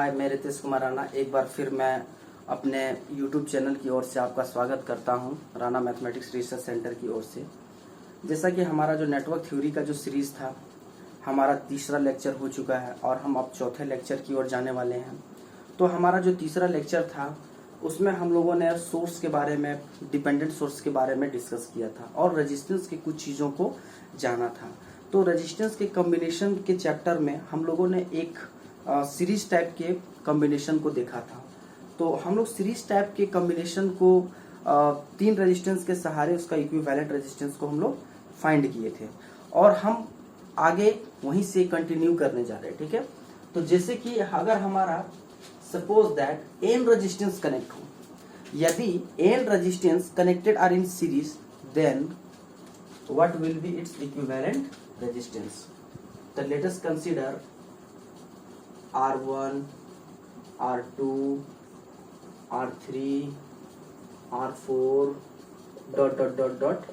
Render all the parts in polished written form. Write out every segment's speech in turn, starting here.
हाय, मैं रितेश कुमार राणा। एक बार फिर मैं अपने YouTube चैनल की ओर से आपका स्वागत करता हूं, राणा मैथमेटिक्स रिसर्च सेंटर की ओर से। जैसा कि हमारा जो नेटवर्क थ्योरी का जो सीरीज था, हमारा तीसरा लेक्चर हो चुका है और हम अब चौथे लेक्चर की ओर जाने वाले हैं। तो हमारा जो तीसरा लेक्चर था उसमें हम लोगों ने सोर्स के बारे में, डिपेंडेंट सोर्स के बारे में डिस्कस किया था और रेजिस्टेंस की कुछ चीज़ों को जाना था। तो रेजिस्टेंस के कॉम्बिनेशन के चैप्टर में हम लोगों ने एक सीरीज टाइप के कॉम्बिनेशन को देखा था। तो हम लोग सीरीज टाइप के कॉम्बिनेशन को तीन रेजिस्टेंस के सहारे उसका इक्विवेलेंट रेजिस्टेंस को हम लोग फाइंड किए थे और हम आगे वहीं से कंटिन्यू करने जा रहे हैं। ठीक है, तो जैसे कि अगर हमारा suppose that n resistance connect हो, यदि n resistance connected are in series, then what will be its equivalent resistance. तो let us consider R1, R2, R3, R4 dot dot dot dot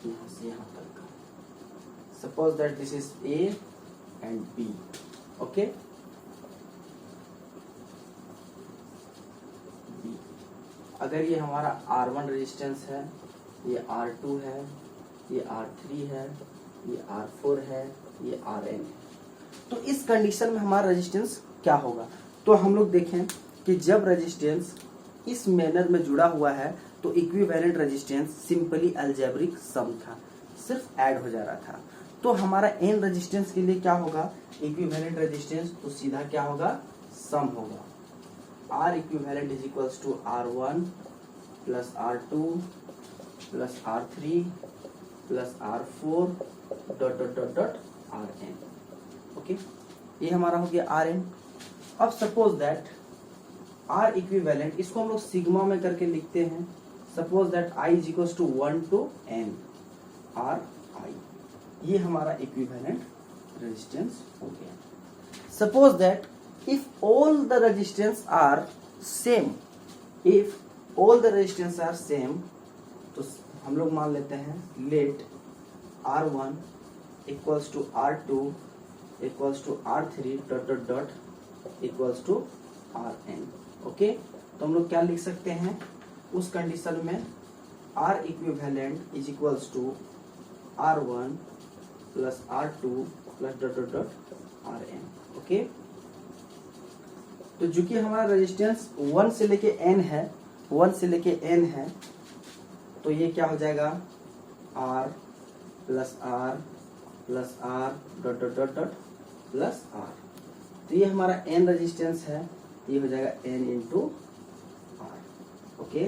यहाँ से यहाँ तक का। Suppose that this is A and B। Okay, B। अगर ये हमारा R1 resistance है, ये R2 है, ये R3 है, ये R4 है, ये Rn है, तो इस कंडीशन में हमारा रेजिस्टेंस क्या होगा। तो हम लोग देखें कि जब रेजिस्टेंस इस मैनर में जुड़ा हुआ है तो इक्विवेलेंट रेजिस्टेंस सिंपली अलजेब्रिक सम था, सिर्फ ऐड हो जा रहा था। तो हमारा n रेजिस्टेंस के लिए क्या होगा, इक्विवेलेंट रेजिस्टेंस, तो सीधा क्या होगा, सम होगा। R equivalent is equals to R1 plus R2 plus R3 plus R4 dot dot dot dot Rn। Okay, ये हमारा हो गया Rn। अब सपोज दैट R इक्विवेलेंट, इसको हम लोग सिग्मा में करके लिखते हैं। Suppose that I is equals to 1 to n Ri, ये हमारा इक्विवेलेंट रेजिस्टेंस हो गया। Suppose that if all the resistance are same, if all the resistance are same, तो हम लोग मान लेते हैं let R1 equals to R2 equals to R3 dot dot dot equals to Rn। Okay, तो हम लोग क्या लिख सकते हैं उस कंडीशन में, R equivalent is equals to R1 plus R2 plus dot dot dot Rn। Okay, तो चूंकि हमारा रेजिस्टेंस 1 से लेके n है, 1 से लेके n है, तो ये क्या हो जाएगा, R plus R plus R dot dot dot dot plus R। तो ये हमारा n रेजिस्टेंस है, ये हो जाएगा n इंटू R। ओके,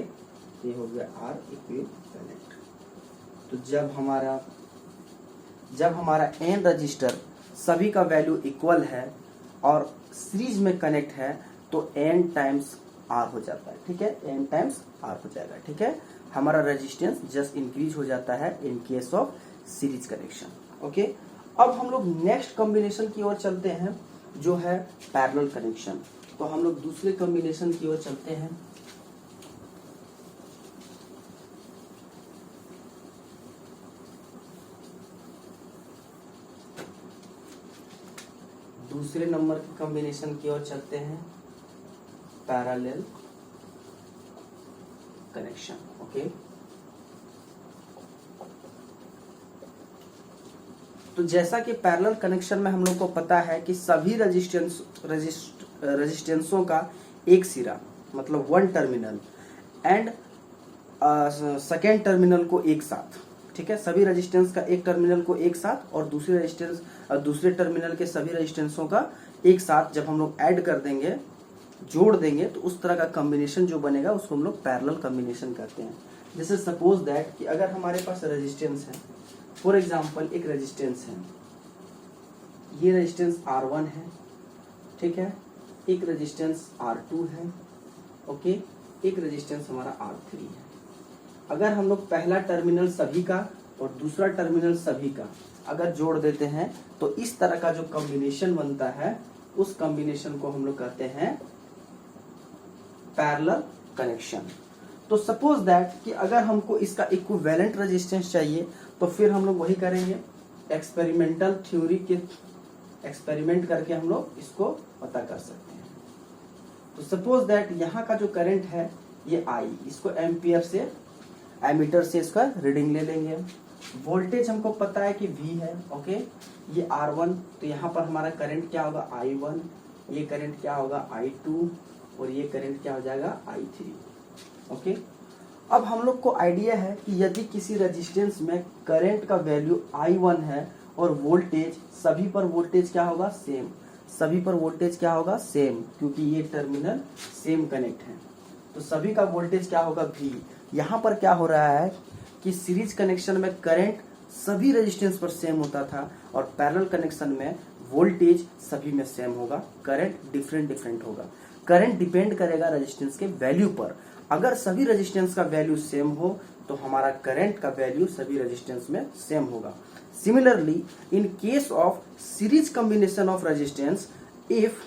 ये हो गया R इक्विवेलेंट। तो जब हमारा n रजिस्टर सभी का वैल्यू इक्वल है और सीरीज में कनेक्ट है तो n टाइम्स R हो जाता है। ठीक है, n टाइम्स R हो जाएगा। ठीक है, हमारा रेजिस्टेंस जस्ट इंक्रीज हो जाता है इन case of series connection. Okay, अब हम लोग नेक्स्ट कॉम्बिनेशन की ओर चलते हैं जो है पैरेलल कनेक्शन। तो हम लोग दूसरे कॉम्बिनेशन की ओर चलते हैं। दूसरे नंबर के कॉम्बिनेशन की ओर चलते हैं, पैरेलल कनेक्शन। ओके, तो जैसा कि पैरेलल कनेक्शन में हम लोग को पता है कि सभी रेजिस्टेंसों का एक सिरा, मतलब one terminal and second terminal को एक साथ, ठीक है, सभी रेजिस्टेंस का एक टर्मिनल को एक साथ और दूसरे टर्मिनल के सभी रेजिस्टेंसों का एक साथ जब हम लोग ऐड कर देंगे, जोड़ देंगे, तो उस तरह का कॉम्बिनेशन जो बनेगा उसको हम लोग पैरेलल कॉम्बिनेशन कहते हैं। जैसे सपोज दैट कि अगर हमारे पास रेजिस्टेंस है, फॉर एग्जाम्पल एक रेजिस्टेंस है, ये रेजिस्टेंस R1 है, ठीक है, एक रेजिस्टेंस R2 है, ओके, एक रेजिस्टेंस हमारा R3 है। अगर हम लोग पहला टर्मिनल सभी का और दूसरा टर्मिनल सभी का अगर जोड़ देते हैं तो इस तरह का जो कॉम्बिनेशन बनता है उस कॉम्बिनेशन को हम लोग कहते हैं पैरेलल कनेक्शन। तो सपोज दैट कि अगर हमको इसका इक्विवेलेंट रेजिस्टेंस चाहिए तो फिर हम लोग वही करेंगे, एक्सपेरिमेंटल थ्योरी के एक्सपेरिमेंट करके हम लोग इसको पता कर सकते हैं। तो सपोज दैट यहाँ का जो करंट है ये I, इसको एम्पियर से एमीटर से इसका रीडिंग ले लेंगे। वोल्टेज हमको पता है कि V है, ओके, ये R1, तो यहाँ पर हमारा करंट क्या होगा I1, ये करंट क्या होगा I2 और ये करंट क्या हो जाएगा I3, ओके। अब हम लोग को आइडिया है कि यदि किसी रेजिस्टेंस में करंट का वैल्यू I1 है और वोल्टेज, सभी पर वोल्टेज क्या होगा सेम, सभी पर वोल्टेज क्या होगा सेम, क्योंकि ये टर्मिनल सेम कनेक्ट है, तो सभी का वोल्टेज क्या होगा V। यहाँ पर क्या हो रहा है कि सीरीज कनेक्शन में करंट सभी रेजिस्टेंस पर सेम होता था और पैरेलल कनेक्शन में वोल्टेज सभी में सेम होगा, करंट डिफरेंट डिफरेंट होगा। करंट डिपेंड करेगा रेजिस्टेंस के वैल्यू पर। अगर सभी रेजिस्टेंस का वैल्यू सेम हो तो हमारा करंट का वैल्यू सभी रेजिस्टेंस में सेम होगा। Similarly in case of series combination of resistance, if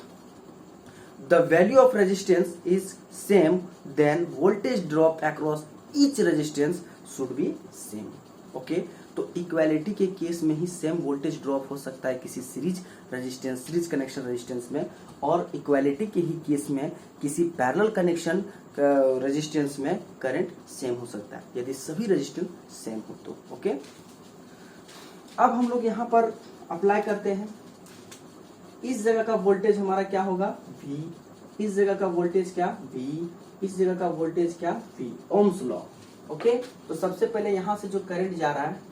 the value of resistance is same, then voltage drop across each resistance should be same, okay। तो equality के case में ही same voltage drop हो सकता है किसी series resistance, series connection resistance में, और equality के ही केस में किसी पैरेलल कनेक्शन रेजिस्टेंस में करंट सेम हो सकता है यदि सभी रेजिस्टेंस सेम हो तो, ओके। अब हम लोग यहाँ पर अप्लाई करते हैं। इस जगह का वोल्टेज हमारा क्या होगा V, इस जगह का वोल्टेज क्या V, इस जगह का वोल्टेज क्या V, ओम्स लॉ, ओके। तो सबसे पहले यहाँ से जो करंट जा रहा है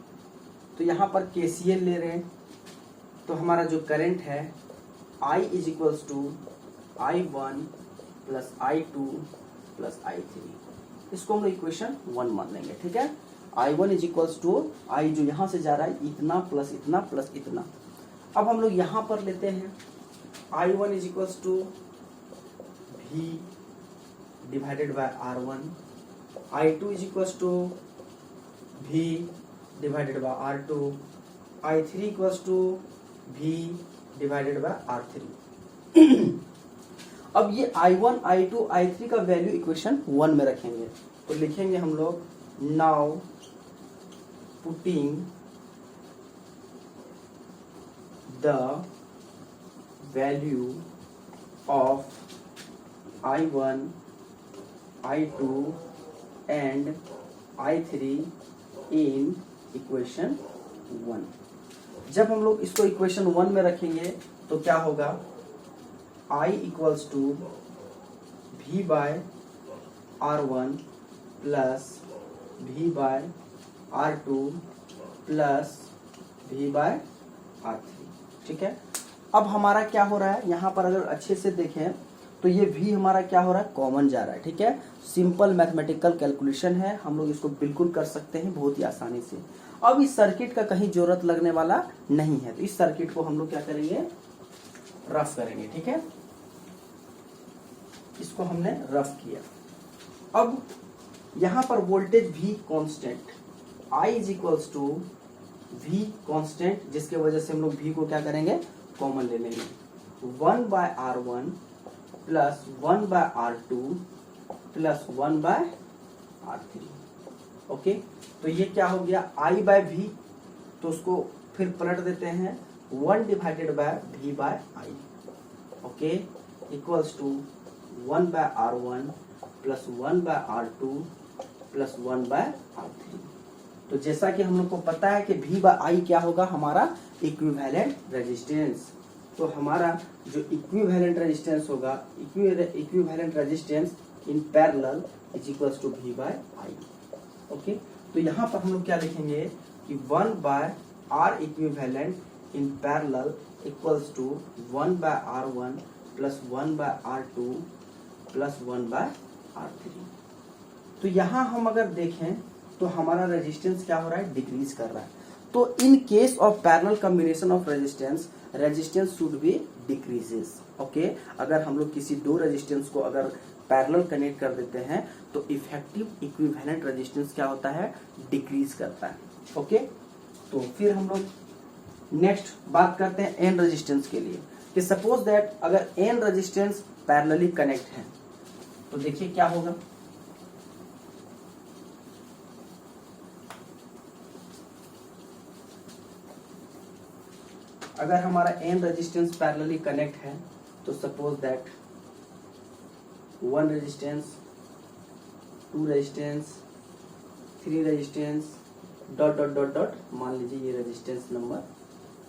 तो यहाँ पर KCL ले रहे हैं, तो हमारा जो करंट है I is equals to I1 plus I2 plus I3, इसको हम लोग इक्वेशन 1 मान लेंगे, ठीक है। I1 is equals to I जो यहाँ से जा रहा है इतना प्लस इतना प्लस इतना। अब हम लोग यहाँ पर लेते हैं I1 is equals to V divided by R1, I2 is equals to V divided by R2, I3 equals to V divided by R3। अब ये I1, I2, I3 का वैल्यू इक्वेशन 1 में रखेंगे, तो लिखेंगे हम लोग now putting the value of I1, I2 and I3 in equation 1। जब हम लोग इसको इक्वेशन 1 में रखेंगे तो क्या होगा I equals to V by R1 plus V by R2 plus V by R3, ठीक है। अब हमारा क्या हो रहा है, यहाँ पर अगर अच्छे से देखें तो ये V हमारा क्या हो रहा है कॉमन जा रहा है, ठीक है। सिंपल मैथमेटिकल कैलकुलेशन है, हम लोग इसको बिल्कुल कर सकते हैं बहुत ही आसानी से। अब इस सर्किट का कहीं जरूरत लगने वाला नहीं है, तो इस सर्किट को हम लोग क्या करेंगे रफ करेंगे, ठीक है। इसको हमने रफ किया। अब यहाँ पर voltage V constant, I is equals to V constant, जिसके वजह से हम लोग V को क्या करेंगे कॉमन ले लेंगे, 1 by R1 plus 1 by R2 plus 1 by R3, okay. तो ये क्या हो गया I बाय V, तो उसको फिर पलट देते हैं 1 divided by V by I, okay, equals to 1 by R1 plus 1 by R2 plus 1 by R3। तो जैसा कि हम लोग को पता है कि V बाय I क्या होगा हमारा इक्विवेलेंट रेजिस्टेंस, तो हमारा जो इक्विवेलेंट रेजिस्टेंस होगा, equivalent resistance in parallel is equals to V by I, okay. तो यहाँ पर हम लोग क्या लिखेंगे कि 1 by R equivalent in parallel equals to 1 by R1 plus 1 by R2 plus 1 by R3। तो यहाँ हम अगर देखें तो हमारा रेजिस्टेंस क्या हो रहा है डिक्रीज कर रहा है। तो in case of parallel combination of resistance, resistance should be decreases, okay. अगर हम लोग किसी दो रेजिस्टेंस को अगर पैरेलल कनेक्ट कर देते हैं तो इफेक्टिव इक्विवेलेंट रेजिस्टेंस क्या होता है डिक्रीज करता है, ओके। तो फिर हम लोग नेक्स्ट बात करते हैं एन रेजिस्टेंस के लिए, कि सपोज दैट अगर एन रेजिस्टेंस पैरेलली कनेक्ट है तो देखिए क्या होगा। अगर हमारा एन रेजिस्टेंस पैरेलली कनेक्ट है तो suppose that 1 resistance, 2 resistance, 3 resistance, dot dot dot dot, मान लीजिए ये रेजिस्टेंस नंबर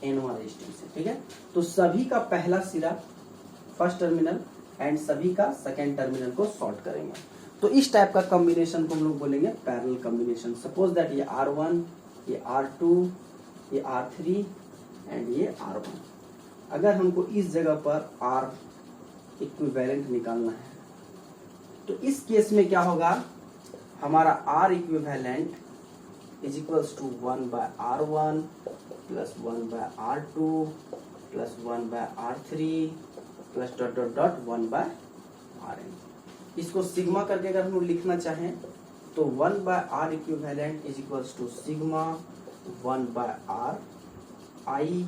N1 रेजिस्टेंस है, ठीक है। तो सभी का पहला सिरा फर्स्ट टर्मिनल एंड सभी का सेकेंड टर्मिनल को शॉर्ट करेंगे। तो इस टाइप का कॉम्बिनेशन को हम लोग बोलेंगे पैरेलल कॉम्बिनेशन। सपोज दैट ये R1, ये R2, ये R3 एंड ये R1। अगर हमको इस जगह पर R इक्विवेलेंट निकालना है तो इस केस में क्या होगा, हमारा R equivalent is equals to 1/R1 plus 1/R2 plus 1/R3 plus dot dot dot 1/Rn। इसको सिग्मा करके अगर हम लिखना चाहें तो 1/R equivalent is equals to sigma 1/R I,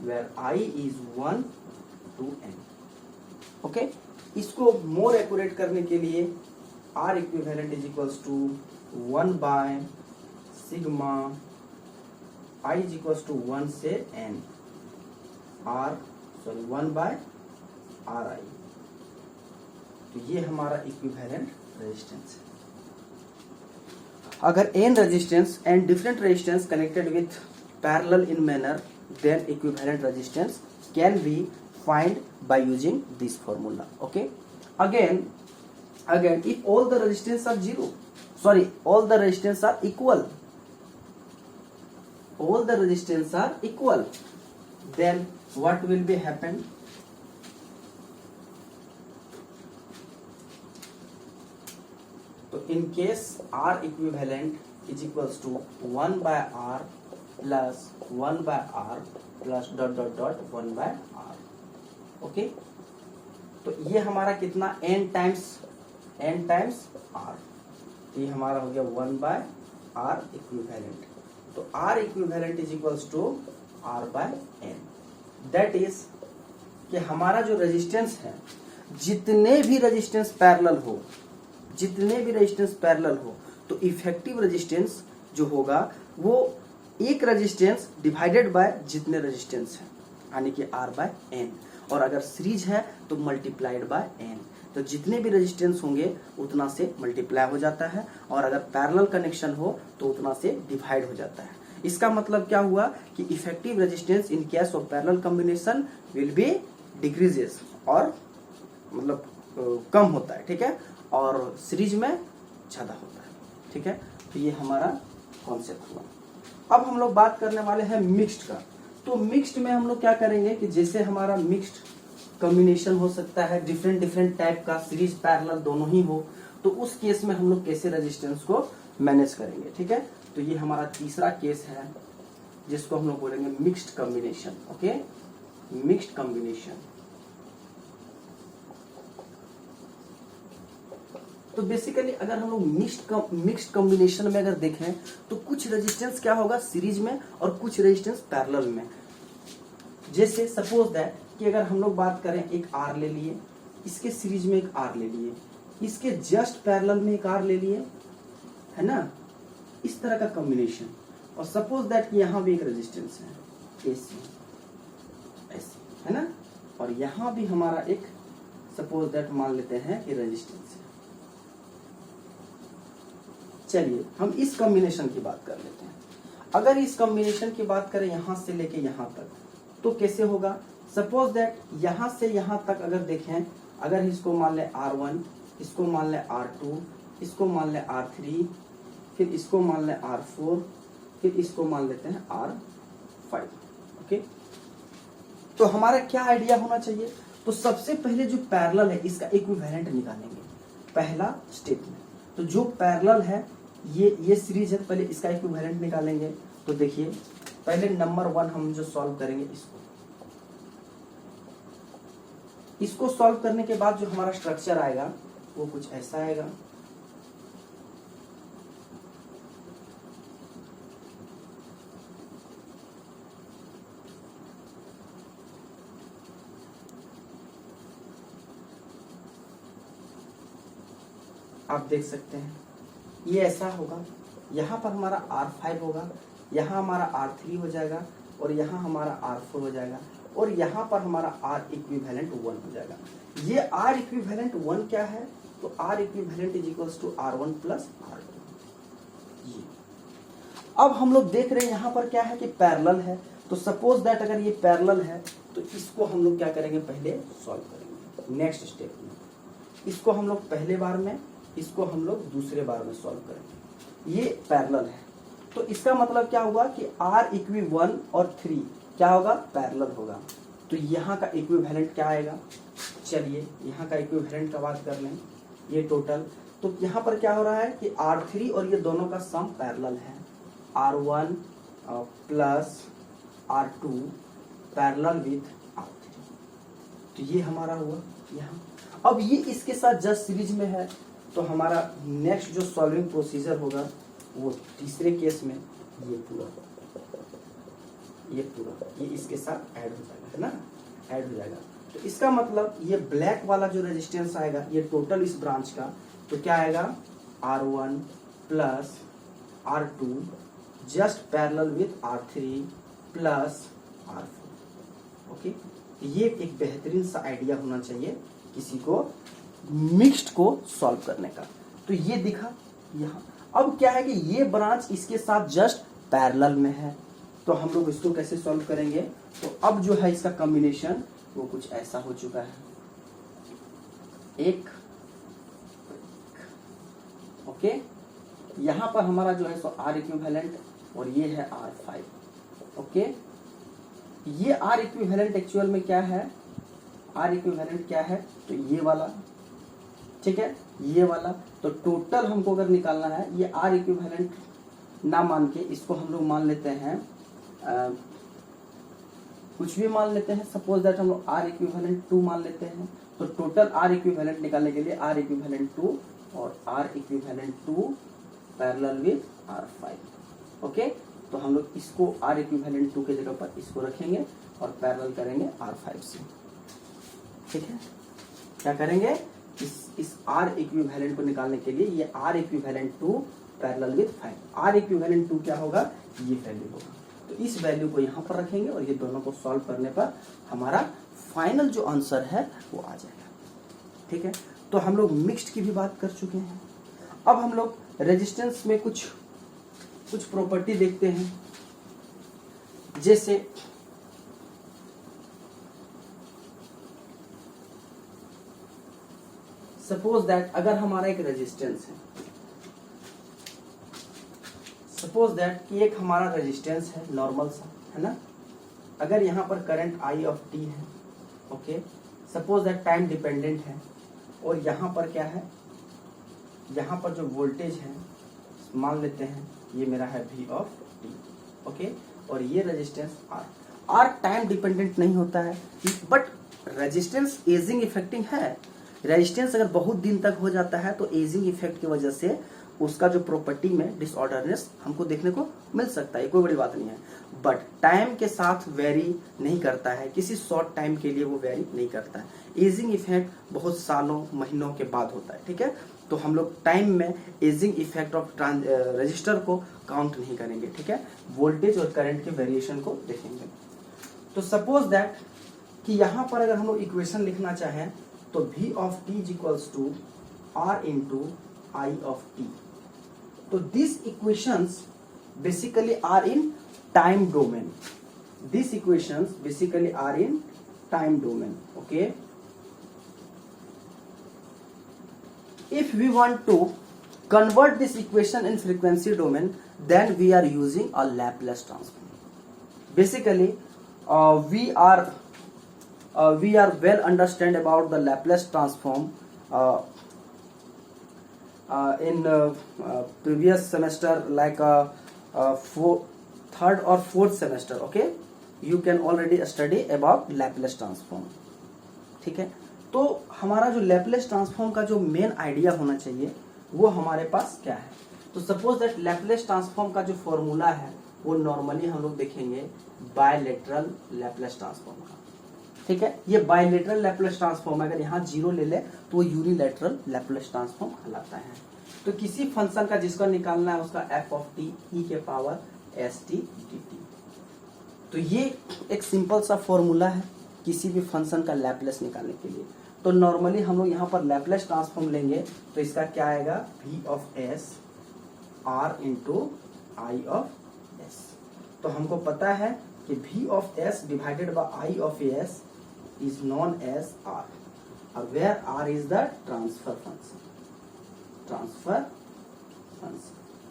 where I is 1 to n। Okay, इसको मोर एक्यूरेट करने के लिए R equivalent is equals to 1/सिग्मा I इज इक्वल्स टू 1 से n, 1/RI। तो ये हमारा इक्विवेलेंट रेजिस्टेंस है। अगर n resistance and different resistance connected with parallel in manner, then equivalent resistance can be find by using this formula। okay, again if all the resistance are all the resistance are equal, then what will be happen, so in case R equivalent is equals to 1/R plus 1/R plus dot dot dot 1/R। Okay, तो ये हमारा कितना n times R, ये हमारा हो गया 1/R equivalent. तो R equivalent is equals to R/n। That is कि हमारा जो रेजिस्टेंस है, जितने भी रेजिस्टेंस पैरेलल हो तो इफेक्टिव रेजिस्टेंस जो होगा वो एक रेजिस्टेंस डिवाइडेड बाय जितने रेजिस्टेंस है, यानी कि R/n। और अगर सीरीज है तो मल्टीप्लाइड बाय n। तो जितने भी रेजिस्टेंस होंगे उतना से मल्टीप्लाई हो जाता है, और अगर पैरेलल कनेक्शन हो तो उतना से डिवाइड हो जाता है। इसका मतलब क्या हुआ कि effective resistance in case of parallel combination will be decreases, और मतलब कम होता है, ठीक है, और सीरीज में ज्यादा होता है, ठीक है। तो ये हमारा कॉन्सेप्ट हुआ। अब हम लोग बात करने वाले हैं मिक्स्ड का। तो मिक्स्ड में हम लोग क्या करेंगे कि जैसे हमारा मिक्स्ड कॉम्बिनेशन हो सकता है, डिफरेंट टाइप का, सीरीज पैरेलल दोनों ही हो, तो उस केस में हम लोग कैसे रेजिस्टेंस को मैनेज करेंगे, ठीक है। तो ये हमारा तीसरा केस है जिसको हम लोग बोलेंगे mixed combination. Okay, mixed combination. तो बेसिकली अगर हम लोग मिक्स्ड कॉम्बिनेशन में अगर देखें तो कुछ रेजिस्टेंस क्या होगा सीरीज में और कुछ रेजिस्टेंस पैरेलल में। जैसे सपोज दैट कि अगर हम लोग बात करें, एक R ले लिए, इसके सीरीज में एक R ले लिए, इसके जस्ट पैरेलल में एक R ले लिए, है ना, इस तरह का कॉम्बिनेशन। और सपोज दैट कि यहाँ भी एक रेजिस्टेंस है AC, है ना, और यहाँ भी हमारा एक सपोज दैट मान लेते हैं कि रेजिस्टेंस है। चलिए हम इस कॉम्बिनेशन की बात कर लेते हैं। अगर इस कॉम्बिनेशन की बात करें यहां से लेके यहां तक, तो कैसे होगा। सपोज दैट यहां से यहां तक अगर देखें, अगर इसको मान ले R1, इसको मान ले R2, इसको मान ले R3, फिर इसको मान ले R4, फिर इसको मान लेते हैं R5। ओके, तो हमारा क्या आइडिया होना चाहिए। तो सबसे पहले जो पैरेलल है इसका इक्विवेलेंट निकालेंगे पहला स्टेप में। तो जो पैरेलल है ये सीरीज है, पहले इसका इक्विवेलेंट निकालेंगे। तो देखिए पहले नंबर 1 हम जो सॉल्व करेंगे इसको सॉल्व करने के बाद जो हमारा स्ट्रक्चर आएगा वो कुछ ऐसा आएगा। आप देख सकते हैं ये ऐसा होगा, यहाँ पर हमारा R5 होगा, यहाँ हमारा R3 हो जाएगा और यहाँ हमारा R4 हो जाएगा। और यहाँ पर हमारा आर इक्विवेलेंट 1 हो जाएगा। ये आर इक्विवेलेंट 1 क्या है, तो R equivalent is equals to R1 plus R2। ये अब हम लोग देख रहे हैं यहाँ पर क्या है कि पैरेलल है, तो सपोज दैट अगर ये पैरेलल है तो इसको हम लोग क्या करेंगे, पहले सॉल्व करेंगे नेक्स्ट स्टेप में। इसको हम लोग पहले बार में, इसको हम लोग दूसरे बार में सॉल्व करेंगे। ये पैरेलल है तो इसका मतलब क्या होगा कि R इक्वी 1 और 3 क्या होगा, पैरेलल होगा। तो यहाँ का इक्विवेलेंट क्या आएगा, चलिए यहाँ का इक्विवेलेंट का बात कर लें, ये टोटल। तो यहाँ पर क्या हो रहा है कि R3 और ये दोनों का सम पैरेलल है, R1 plus R2 parallel with R3। तो ये हमारा हुआ यहाँ। अब ये इसके साथ जस्ट सीरीज में है, तो हमारा नेक्स्ट जो सॉल्विंग प्रोसीजर होगा वो तीसरे केस में ये पूरा ये इसके साथ ऐड हो जाएगा, है ना, ऐड हो जाएगा। तो इसका मतलब ये ब्लैक वाला जो रेजिस्टेंस आएगा ये टोटल इस ब्रांच का, तो क्या आएगा R1 plus R2 just parallel with R3 plus R4। Okay, ये एक बेहतरीन सा आइडिया होना चाहिए किसी को मिक्स्ड को सॉल्व करने का। तो ये दिखा यहाँ। अब क्या है कि ये ब्रांच इसके साथ जस्ट पैरेलल में है, तो हम लोग इसको कैसे सॉल्व करेंगे, तो अब जो है इसका कॉम्बिनेशन वो कुछ ऐसा हो चुका है, एक ओके। यहाँ पर हमारा जो है सो R इक्विवेलेंट और ये है R5। ओके, ये R इक्विवेलेंट एक्चुअल में क्या है, R इक्विवेलेंट क्या है, तो ये वाला, ठीक है, ये वाला। तो टोटल हमको अगर निकालना है, ये R इक्विवेलेंट ना मान के इसको हम लोग मान लेते हैं कुछ भी मान लेते हैं, सपोज दैट हम लोग R इक्विवेलेंट 2 मान लेते हैं। तो टोटल R इक्विवेलेंट निकालने के लिए R इक्विवेलेंट 2 और R equivalent 2 parallel with R5। Okay, तो हम लोग इसको R इक्विवेलेंट 2 के जगह पर इसको रखेंगे और पैरेलल करेंगे R5 से। ठीक है, क्या करेंगे, इस R इक्विवेलेंट को निकालने के लिए ये R equivalent 2 parallel with 5। R equivalent 2 क्या होगा, ये वैल्यू होगा। तो इस वैल्यू को यहाँ पर रखेंगे और ये दोनों को सॉल्व करने पर हमारा फाइनल जो आंसर है वो आ जाएगा। ठीक है, तो हम लोग मिक्स्ड की भी बात कर चुके हैं। अब हम लोग रेजिस्टेंस में कुछ प्रॉपर्टी देखते हैं, जैसे सपोज दैट अगर हमारा एक रेजिस्टेंस है, सपोज दैट कि एक हमारा रेजिस्टेंस है नॉर्मल सा, है ना। अगर यहाँ पर करंट I ऑफ t है, okay, suppose that time dependent है, और यहाँ पर क्या है, यहाँ पर जो वोल्टेज है मान लेते हैं ये मेरा है V ऑफ t, ओके, और ये रेजिस्टेंस R टाइम डिपेंडेंट नहीं होता है, बट रेजिस्टेंस एजिंग इफेक्टिंग है। रेजिस्टेंस अगर बहुत दिन तक हो जाता है तो एजिंग इफेक्ट की वजह से उसका जो प्रॉपर्टी में डिसऑर्डरनेस हमको देखने को मिल सकता है, कोई बड़ी बात नहीं है, बट टाइम के साथ वेरी नहीं करता है, किसी शॉर्ट टाइम के लिए वो वेरी नहीं करता है। एजिंग इफेक्ट बहुत सालों महीनों के बाद होता है। ठीक है, तो हम लोग टाइम में एजिंग इफेक्ट ऑफ रजिस्टर को काउंट नहीं करेंगे। ठीक है, वोल्टेज और करंट के वेरिएशन को देखेंगे। तो सपोज दैट कि यहाँ पर अगर हम लोग इक्वेशन लिखना चाहें तो V of t is equals to R into I of t। तो this equations basically are in time domain, this equations basically are in time domain. Okay, if we want to convert this equation in frequency domain, then we are using a Laplace transform. Basically we are well understand about the Laplace transform in previous semester, like third or fourth semester. Okay, you can already study about Laplace transform. ठीक है, तो हमारा जो Laplace transform का जो main idea होना चाहिए वो हमारे पास क्या है। तो सपोज दैट लैपलेस ट्रांसफॉर्म का जो फॉर्मूला है वो नॉर्मली हम लोग देखेंगे बायलेटरल लैपलेस ट्रांसफॉर्म का। ठीक है, ये बायलेटरल लैपलेस ट्रांसफॉर्म अगर यहाँ 0 ले ले तो वो यूनिलैटरल लैपलेस ट्रांसफॉर्म कहलाता है। तो किसी फंक्शन का जिसका निकालना है उसका f ऑफ t e के पावर st dt। तो ये एक सिंपल सा फॉर्मूला है किसी भी फंक्शन का लैपलेस निकालने के लिए। तो नॉर्मली हम लोग यहाँ पर लैपलेस ट्रांसफॉर्म लेंगे तो इसका क्या आएगा, v of s r into I of s। तो हमको पता है कि v of s divided by i of s is known as r, और where r is the transfer function,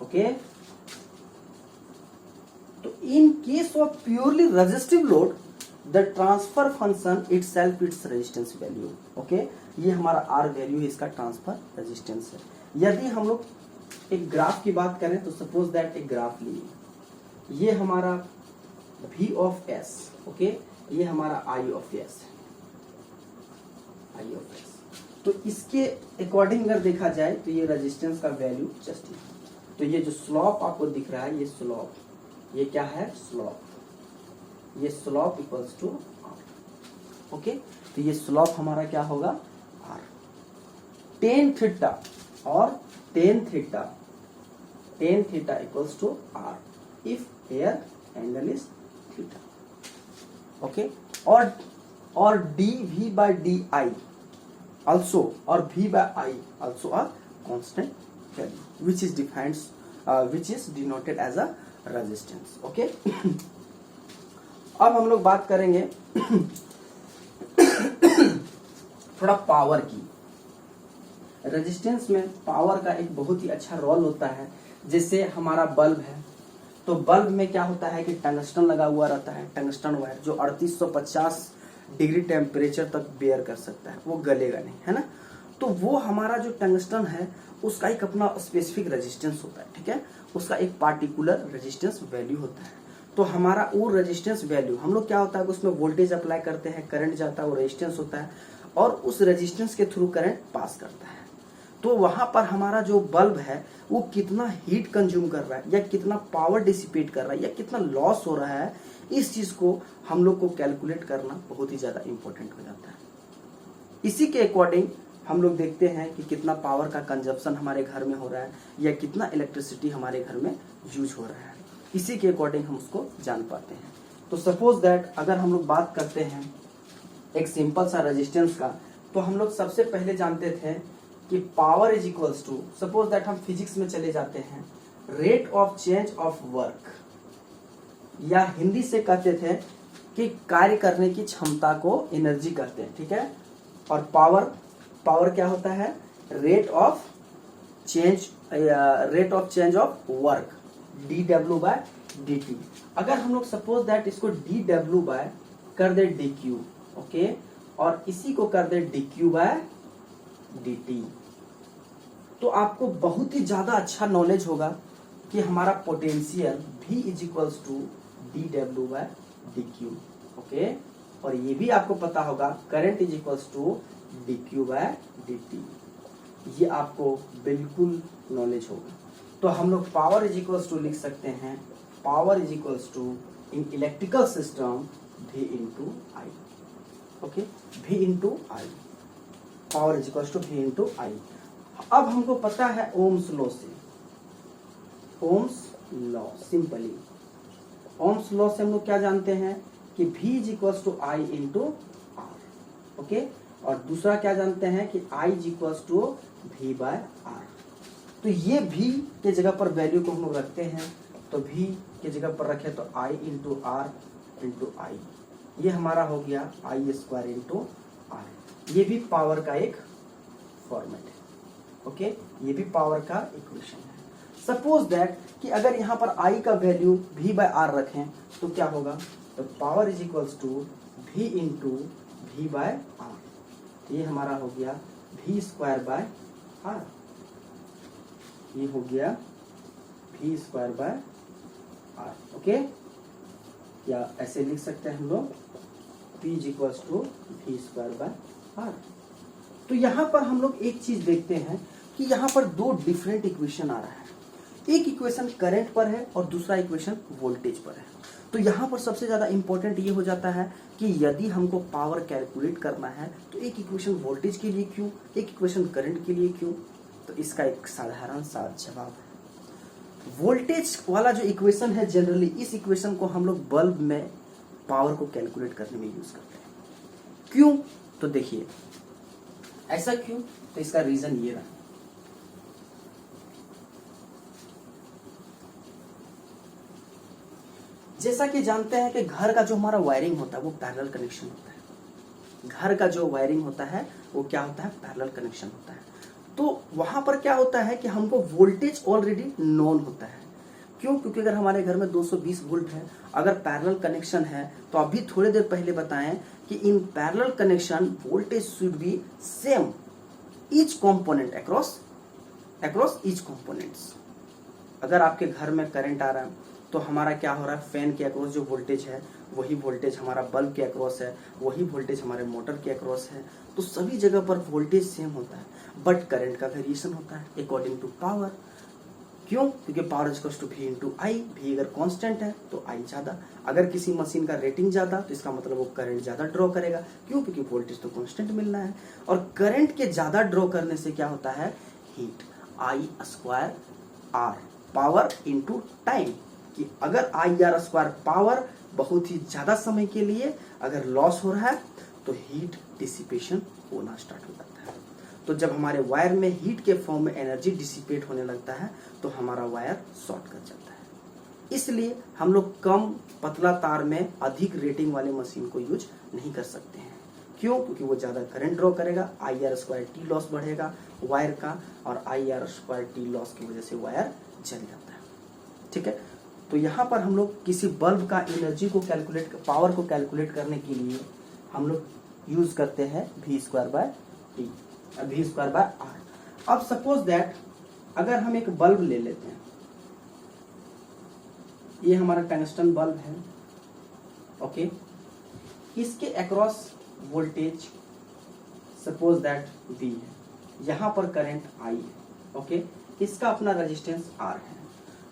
okay. तो in case of purely resistive load the transfer function itself it's resistance value, okay. ये हमारा R value है, इसका transfer resistance है। यदि हम लोग एक ग्राफ की बात करें तो सपोज दैट एक ग्राफ लिए, ये हमारा V ऑफ S, ओके, ये हमारा I ऑफ S, तो इसके अकॉर्डिंग अगर देखा जाए तो ये रेजिस्टेंस का वैल्यू जस्ट है। तो ये जो स्लोप आपको दिख रहा है, ये स्लोप, ये क्या है, स्लोप, ये slope equals to R, okay. तो ये स्लोप हमारा क्या होगा, R। टेन थीटा और tan theta equals to R if here angle is theta, okay. और dV by di also, or V by I also a constant value which is defined which is denoted as a resistance, okay। अब हम लोग बात करेंगे थोड़ा power की। Resistance में power का एक बहुत ही अच्छा रोल होता है। जैसे हमारा बल्ब है, तो बल्ब में क्या होता है कि टंगस्टन लगा हुआ रहता है, टंगस्टन वायर, जो 3850 डिग्री टेम्परेचर तक बेयर कर सकता है, वो गलेगा नहीं, है ना। तो वो हमारा जो टंगस्टन है उसका एक अपना स्पेसिफिक रेजिस्टेंस होता है, ठीक है, उसका एक पार्टिकुलर रेजिस्टेंस वैल्यू होता है। तो हमारा वो रेजिस्टेंस वैल्यू, हम लोग क्या होता है कि उसमें वोल्टेज अप्लाई करते हैं, करंट जाता है, वो रेजिस्टेंस होता है, और उस रेजिस्टेंस के थ्रू करंट पास करता है। तो वहां पर हमारा जो बल्ब है वो कितना हीट कंज्यूम कर रहा है, या कितना पावर डिसिपेट कर रहा है, या कितना लॉस हो रहा है, इस चीज को हम लोग को कैलकुलेट करना बहुत ही ज्यादा इंपॉर्टेंट हो जाता है। इसी के अकॉर्डिंग हम लोग देखते हैं कि कितना पावर का कंजप्शन हमारे घर में हो रहा है, या कितना इलेक्ट्रिसिटी हमारे घर में यूज हो रहा है, इसी के अकॉर्डिंग हम उसको जान पाते हैं। तो सपोज दैट अगर हम लोग बात करते हैं एक सिंपल सा रेजिस्टेंस का, तो हम लोग सबसे पहले जानते थे कि power is equals to, suppose that हम फिजिक्स में चले जाते हैं, rate of change of work, या हिंदी से कहते थे कि कार्य करने की क्षमता को एनर्जी कहते हैं, ठीक है। और पावर क्या होता है, rate of change of work, dW by dt। अगर हम लोग सपोज दैट इसको dW बाय कर दे dQ, ओके, और इसी को कर दे dQ बाय dt, तो आपको बहुत ही ज्यादा अच्छा नॉलेज होगा कि हमारा potential V is equals to dW by dQ, okay. और ये भी आपको पता होगा current is equals to dQ by dt, ये आपको बिल्कुल नॉलेज होगा। तो हम लोग पावर इज इक्वल्स टू लिख सकते हैं, power is equals to in electrical system V into I, okay, V into I, power is equals to V into I. अब हमको पता है ओम्स लॉ से, Ohm's law, simply Ohm's law से हम लोग क्या जानते हैं कि V is equals to I into R, okay. और दूसरा क्या जानते हैं कि I is equals to V by R. तो ये V के जगह पर वैल्यू को हम लोग रखते हैं, तो V के जगह पर रखे तो I इंटू आर इंटू आई, ये हमारा हो गया I स्क्वायर इंटू आर। ये भी पावर का एक फॉर्मेट है, ओके, ये भी पावर का इक्वेशन है। सपोज दैट कि अगर यहाँ पर I का वैल्यू V बाय आर रखें तो क्या होगा, तो power is equals to V into V by R, ये हमारा हो गया V स्क्वायर बाय आर, ये हो गया V square by R, okay. या ऐसे लिख सकते हैं हम लोग P is equals to V square by R. तो यहाँ पर हम लोग एक चीज देखते हैं कि यहाँ पर दो डिफरेंट इक्वेशन आ रहा है, एक इक्वेशन करंट पर है और दूसरा इक्वेशन वोल्टेज पर है। तो यहाँ पर सबसे ज्यादा इंपॉर्टेंट ये हो जाता है कि यदि हमको पावर कैलकुलेट करना है तो एक इक्वेशन वोल्टेज के लिए क्यों, एक इक्वेशन करंट के लिए क्यों। तो इसका एक साधारण सा जवाब है, वोल्टेज वाला जो इक्वेशन है जनरली इस इक्वेशन को हम लोग बल्ब में पावर को कैलकुलेट करने में यूज करते हैं। क्यों? तो देखिए ऐसा क्यों, तो इसका रीजन ये रहा। जैसा कि जानते हैं कि घर का जो हमारा वायरिंग होता है वो पैरेलल कनेक्शन होता है। घर का जो वायरिंग होता है वो क्या होता है, पैरेलल कनेक्शन होता है। तो वहां पर क्या होता है कि हमको वोल्टेज ऑलरेडी नोन होता है। क्यों? क्योंकि अगर हमारे घर में 220 वोल्ट है, अगर पैरेलल कनेक्शन है, तो अभी थोड़ी देर पहले बताएं कि in parallel connection voltage should be same each component across each components. अगर आपके घर में करंट आ रहा है तो हमारा क्या हो रहा है, फैन के अक्रॉस जो वोल्टेज है वही वोल्टेज हमारा बल्ब के अक्रॉस है, वही वोल्टेज हमारे मोटर के अक्रॉस है। तो सभी जगह पर वोल्टेज सेम होता है, बट करंट का वेरिएशन होता है अकॉर्डिंग टू पावर। क्यों? क्योंकि power is equal to V into I. भी अगर कांस्टेंट है तो आई ज्यादा। अगर किसी मशीन का रेटिंग ज्यादा तो इसका मतलब वो करंट ज्यादा ड्रॉ करेगा। क्यों? क्योंकि वोल्टेज तो कांस्टेंट मिलना है। और करंट के ज्यादा ड्रॉ करने से क्या होता है, heat. I square R power into time, कि अगर आई आर स्क्वायर पावर बहुत ही ज्यादा समय के लिए अगर लॉस हो रहा है तो हीट डिसिपेशन होना स्टार्ट हो जाता है। तो जब हमारे वायर में हीट के फॉर्म में एनर्जी डिसिपेट होने लगता है तो हमारा वायर शॉर्ट कर जाता है। इसलिए हम लोग कम पतला तार में अधिक रेटिंग वाले मशीन को यूज नहीं कर सकते हैं। क्यों? क्योंकि वो ज्यादा करंट ड्रॉ करेगा, I R square T loss बढ़ेगा वायर का, और I R square T loss की वजह से वायर जल जाता है। ठीक है, तो यहाँ पर हम लोग किसी बल्ब का एनर्जी को कैलकुलेट, पावर को कैलकुलेट करने के लिए हम लोग यूज करते हैं V square by T, V square by R. अब सपोज दैट अगर हम एक बल्ब ले लेते हैं, ये हमारा टंगस्टन बल्ब है, ओके, इसके across voltage suppose that V है, यहाँ पर करंट I है, ओके, इसका अपना रेजिस्टेंस R है।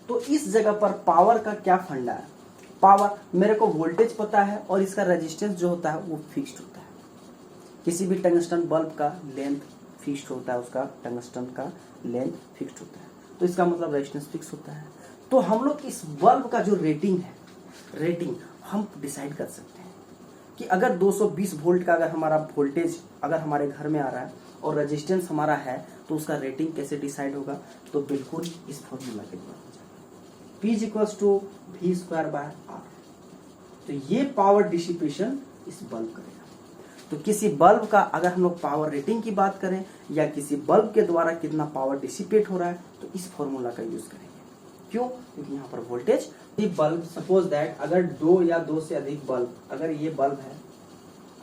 तो इस जगह पर पावर का क्या फंडा है, पावर मेरे को वोल्टेज पता है और इसका रेजिस्टेंस जो होता है वो फिक्स्ड होता है। किसी भी टंगस्टन बल्ब का लेंथ फिक्स्ड होता है, उसका टंगस्टन का लेंथ फिक्स्ड होता है, तो इसका मतलब रेजिस्टेंस फिक्स होता है। तो हम लोग इस बल्ब का जो रेटिंग है, रेटिंग हम डिसाइड कर सकते हैं कि अगर 220 वोल्ट का अगर हमारा वोल्टेज अगर हमारे घर में आ रहा है और रेजिस्टेंस हमारा है तो उसका रेटिंग कैसे डिसाइड होगा, तो बिल्कुल इस फॉर्मूला के द्वारा हो जाएगा, P is equals to V square by R. तो ये पावर डिसिपेशन इस बल्ब करेगा। तो किसी बल्ब का अगर हम लोग पावर रेटिंग की बात करें या किसी बल्ब के द्वारा कितना पावर डिसिपेट हो रहा है तो इस फॉर्मूला का यूज करेंगे। क्यों? क्योंकि यहाँ पर वोल्टेज, बल्ब सपोज दैट अगर 2 या 2 से अधिक बल्ब, अगर ये बल्ब है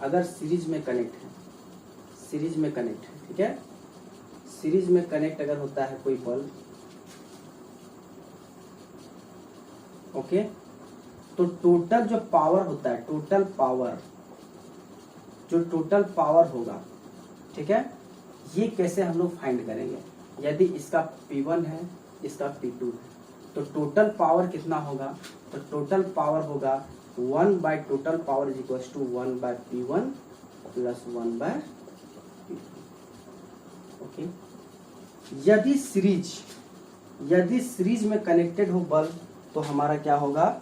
अगर सीरीज में कनेक्ट है, सीरीज में कनेक्ट है, ठीक है, सीरीज में कनेक्ट अगर होता है कोई बल्ब, ओके, तो टोटल जो पावर होता है, टोटल पावर, जो टोटल पावर होगा, ठीक है, ये कैसे हम लोग फाइंड करेंगे। यदि इसका P1 है, इसका P2 है, तो टोटल पावर कितना होगा, तो टोटल पावर होगा 1 by total power is equal to 1 by P1 plus 1 by P2, okay. यदि सीरीज में कनेक्टेड हो बल्ब तो हमारा क्या होगा,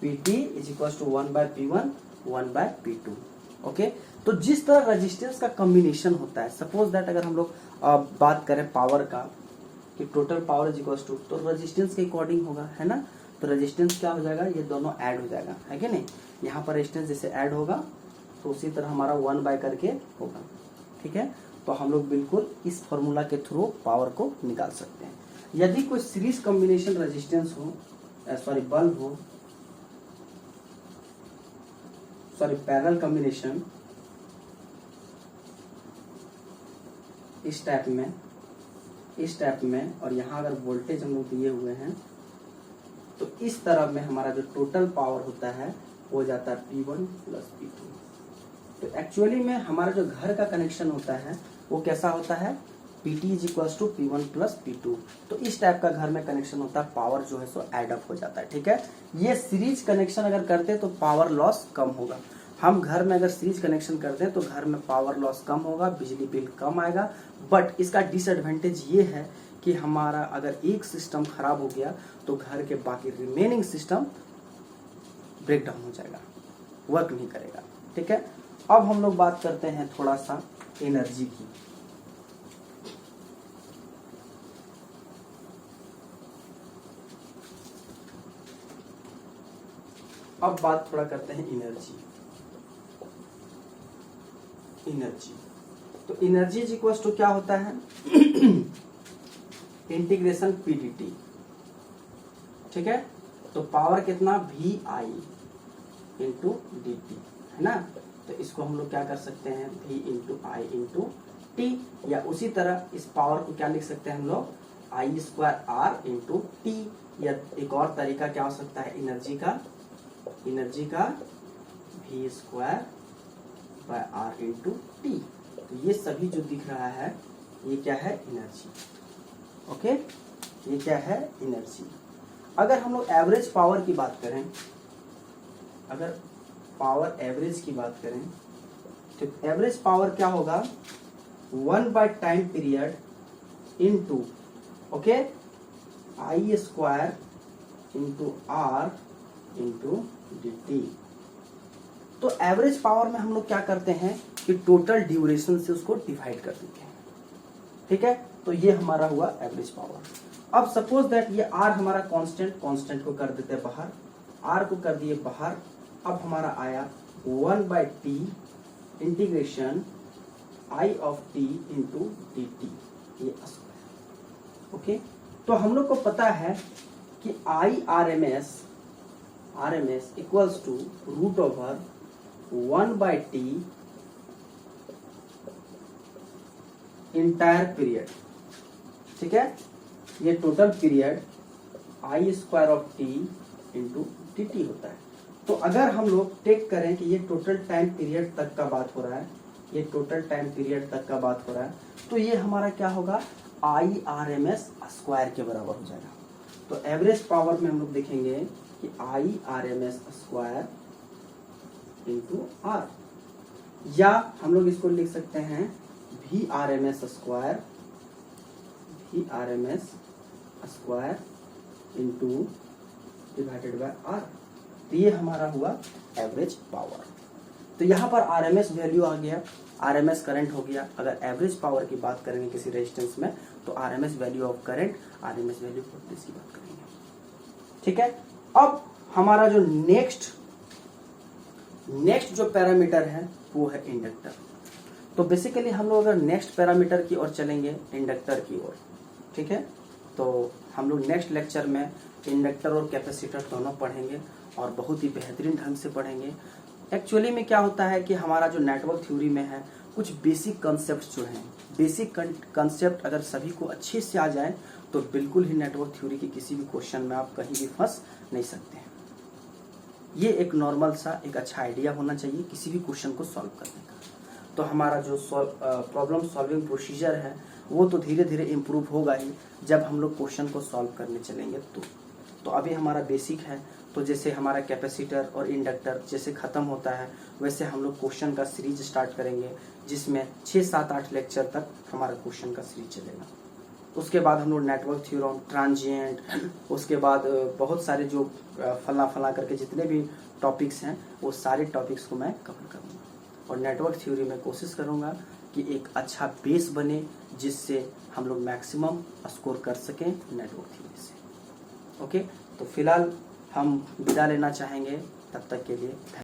PT is equal to 1 by P1 1 by P2, okay. तो जिस तरह रेजिस्टेंस का कॉम्बिनेशन होता है, सपोज दैट अगर हम लोग बात करें पावर का कि total power is equal to, तो रेजिस्टेंस के अकॉर्डिंग होगा, है ना। तो रेजिस्टेंस क्या हो जाएगा, ये दोनों ऐड हो जाएगा, है कि नहीं। यहाँ पर रेजिस्टेंस जैसे ऐड होगा तो उसी तरह हमारा 1 बाय करके होगा, ठीक है। तो हम लोग बिल्कुल इस फॉर्मूला के थ्रू पावर को निकाल सकते हैं। यदि कोई सीरीज कॉम्बिनेशन रेजिस्टेंस हो, सॉरी बल्ब हो, सॉरी पैरेलल कॉम्बिनेशन इस टाइप में और यहाँ अगर वोल्टेज हम लोग दिए हुए हैं तो इस तरफ में हमारा जो टोटल पावर होता है वो जाता है P1 प्लस P2। तो एक्चुअली में हमारा जो घर का कनेक्शन होता है वो कैसा होता है, PT is equal to P1 plus P2। तो इस टाइप का घर में कनेक्शन होता है, पावर जो है सो एड अप हो जाता है, ठीक है। ये सीरीज कनेक्शन अगर करते हैं तो पावर लॉस कम होगा। हम घर में अगर सीरीज कनेक्शन करते हैं तो घर में पावर लॉस कम होगा, बिजली बिल कम आएगा। बट इसका डिसएडवांटेज ये है कि हमारा अगर एक सिस्टम खराब हो गया तो घर के बाकी रिमेनिंग सिस्टम ब्रेक डाउन हो जाएगा। वर्क नहीं करेगा। ठीक है, अब हम लोग बात करते हैं थोड़ा सा एनर्जी की। अब बात थोड़ा करते हैं एनर्जी। तो एनर्जी इज इक्वल टू क्या होता है इंटीग्रेशन पीडीटी। ठीक है, तो पावर कितना V I into d t है ना। तो इसको हम लोग क्या कर सकते हैं v इंटू आई इंटू टी, या उसी तरह इस पावर को क्या लिख सकते हैं हम लोग आई स्क्वायर आर इंटू टी, या एक और तरीका क्या हो सकता है एनर्जी का v square by R into t. तो ये सभी जो दिख रहा है ये क्या है एनर्जी। ओके, ये क्या है एनर्जी। अगर हम लोग एवरेज पावर की बात करें, अगर पावर एवरेज की बात करें तो एवरेज पावर क्या होगा 1 by time period into okay I square into R into d t. तो एवरेज पावर में हम लोग क्या करते हैं कि टोटल ड्यूरेशन से उसको डिवाइड कर देते हैं। ठीक है, तो ये हमारा हुआ एवरेज पावर। अब सपोज दैट ये आर हमारा कांस्टेंट को कर देते हैं बाहर, आर को कर दिए बाहर। अब हमारा आया 1 by t integration I of t into d t, ये स्क्वायर। ओके, तो हम लोग को पता है कि I R M S equals to root over 1 by t entire period. ठीक है, ये total period I square of t into d t होता है। तो अगर हम लोग टेक करें कि ये टोटल टाइम पीरियड तक का बात हो रहा है, ये टोटल टाइम पीरियड तक का बात हो रहा है, तो ये हमारा क्या होगा I R M S square के बराबर हो जाएगा। तो एवरेज पावर में हम लोग देखेंगे कि I R M S square into R, या हम लोग इसको लिख सकते हैं V R M S square into divided by R. तो ये हमारा हुआ एवरेज पावर। तो यहाँ पर आरएमएस वैल्यू आ गया, आरएमएस करंट हो गया। अगर एवरेज पावर की बात करेंगे किसी रेजिस्टेंस में तो RMS value of current, RMS value of voltage की बात करेंगे। ठीक है, अब हमारा जो नेक्स्ट जो पैरामीटर है वो है इंडक्टर। तो बेसिकली हम लोग अगर नेक्स्ट पैरामीटर की ओर चलेंगे, इंडक्टर की ओर, ठीक है, तो हम लोग नेक्स्ट लेक्चर में इंडक्टर और कैपेसिटर दोनों पढ़ेंगे और बहुत ही बेहतरीन ढंग से पढ़ेंगे। एक्चुअली में क्या होता है कि हमारा जो नेटवर्क थ्योरी में है कुछ बेसिक कॉन्सेप्ट्स जो हैं, बेसिक कॉन्सेप्ट अगर सभी को अच्छे से आ जाए तो बिल्कुल ही नेटवर्क थ्योरी के किसी भी क्वेश्चन में आप कहीं भी फंस नहीं सकते हैं। ये एक नॉर्मल सा एक अच्छा आइडिया होना चाहिए किसी भी क्वेश्चन को सॉल्व करने का। तो हमारा जो प्रॉब्लम सॉल्विंग प्रोसीजर है वो तो धीरे धीरे इम्प्रूव होगा ही जब हम लोग क्वेश्चन को सॉल्व करने चलेंगे। तो अभी हमारा बेसिक है, तो जैसे हमारा कैपेसिटर और इंडक्टर जैसे खत्म होता है वैसे हम लोग क्वेश्चन का सीरीज स्टार्ट करेंगे जिसमें 6, 7, 8 लेक्चर तक हमारा क्वेश्चन का सीरीज चलेगा। उसके बाद हम लोग नेटवर्क थ्योरम, ट्रांजिएंट, उसके बाद बहुत सारे जो फला करके जितने भी टॉपिक्स हैं वो सारे टॉपिक्स को मैं कवर करूँगा और नेटवर्क थ्योरी में कोशिश करूँगा कि एक अच्छा बेस बने जिससे हम लोग मैक्सिमम स्कोर कर सकें नेटवर्क थ्योरी से। ओके, तो फिलहाल हम विदा लेना चाहेंगे, तब तक के लिए